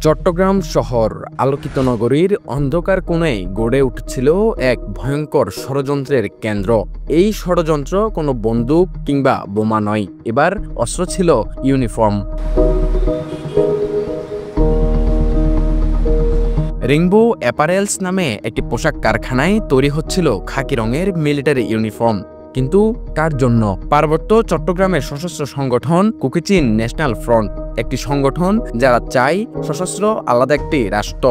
চট্টগ্রাম শহর আলোকিত নগরীর অন্ধকার কোণে গড়ে উঠছিল এক ভয়ঙ্কর ষড়যন্ত্রের কেন্দ্র। এই ষড়যন্ত্র কোনো বন্দুক কিংবা বোমা নয়, এবার অস্ত্র ছিল ইউনিফর্ম। রেইনবো অ্যাপারেলস নামে একটি পোশাক কারখানায় তৈরি হচ্ছিল খাকি রঙের মিলিটারি ইউনিফর্ম। কিন্তু কার জন্য? পার্বত্য চট্টগ্রামের সশস্ত্র সংগঠন কুকিচিন ন্যাশনাল ফ্রন্ট, একটি সংগঠন যারা চায় সশস্ত্র আলাদা একটি রাষ্ট্র।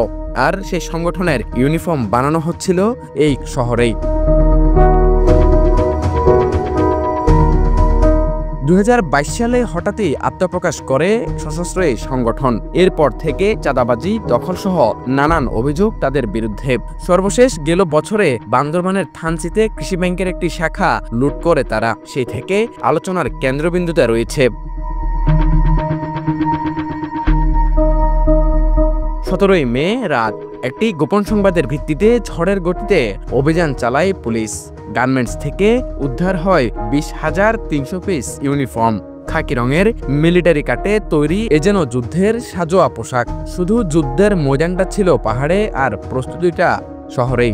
আর সেই সংগঠনের ইউনিফর্ম বানানো হচ্ছিল এই শহরেই। 2022 সালে হঠাৎই আত্মপ্রকাশ করে সশস্ত্র এই সংগঠন। এরপর থেকে চাঁদাবাজি, দখলসহ নানান অভিযোগ তাদের বিরুদ্ধে। সর্বশেষ গেল বছরে বান্দরবানের থানচিতে কৃষি ব্যাংকের একটি শাখা লুট করে তারা। সেই থেকে আলোচনার কেন্দ্রবিন্দুতে রয়েছে। 17 মে রাত একটি গোপন সংবাদের ভিত্তিতে ঝড়ের গতিতে অভিযান চালায় পুলিশ। গার্মেন্টস থেকে উদ্ধার হয় 20,300 পিস ইউনিফর্ম। খাকি রঙের মিলিটারি কাটে তৈরি এ যেন যুদ্ধের সাজোয়া পোশাক। শুধু যুদ্ধের ময়দানটা ছিল পাহাড়ে আর প্রস্তুতিটা শহরেই।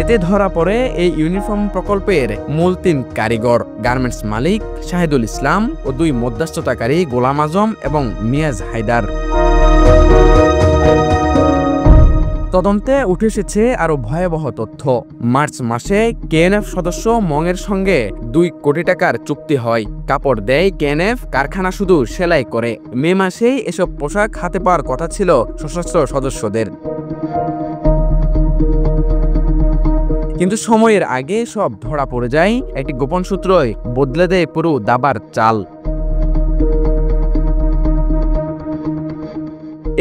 এতে ধরা পড়ে এই ইউনিফর্ম প্রকল্পের মূল 3 কারিগর, গার্মেন্টস মালিক শাহিদুল ইসলাম ও 2 মধ্যস্থতাকারী গোলাম আজম এবং মিয়াজ হায়দার। তদন্তে উঠে এসেছে আরো ভয়াবহ তথ্য। মার্চ মাসে কেএনএফ সদস্য মংয়ের সঙ্গে 2 কোটি টাকার চুক্তি হয়। কাপড় দেয় কেএনএফ, কারখানা শুধু সেলাই করে। মে মাসেই এসব পোশাক হাতে পাওয়ার কথা ছিল সশস্ত্র সদস্যদের। কিন্তু সময়ের আগে সব ধরা পড়ে যায়। একটি গোপন সূত্রই বদলে দেয় পুরো দাবার চাল।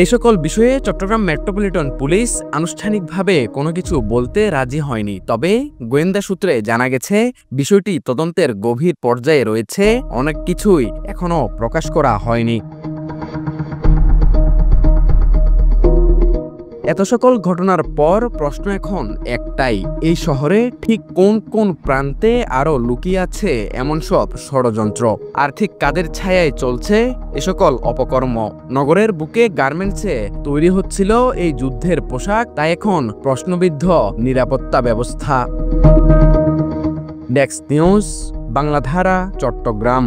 এই সকল বিষয়ে চট্টগ্রাম মেট্রোপলিটন পুলিশ আনুষ্ঠানিকভাবে কোনো কিছু বলতে রাজি হয়নি। তবে গোয়েন্দা সূত্রে জানা গেছে বিষয়টি তদন্তের গভীর পর্যায়ে রয়েছে। অনেক কিছুই এখনো প্রকাশ করা হয়নি। এত সকল ঘটনার পর প্রশ্ন এখন একটাই, এই শহরে ঠিক কোন কোন প্রান্তে আরো লুকিয়ে আছে এমন সব ষড়যন্ত্র? আর ঠিক কাদের ছায়ায় চলছে এ সকল অপকর্ম? নগরের বুকে গার্মেন্টসে তৈরি হচ্ছিল এই যুদ্ধের পোশাক, তাই এখন প্রশ্নবিদ্ধ নিরাপত্তা ব্যবস্থা। Desk news, Bangladhara, Chittagong.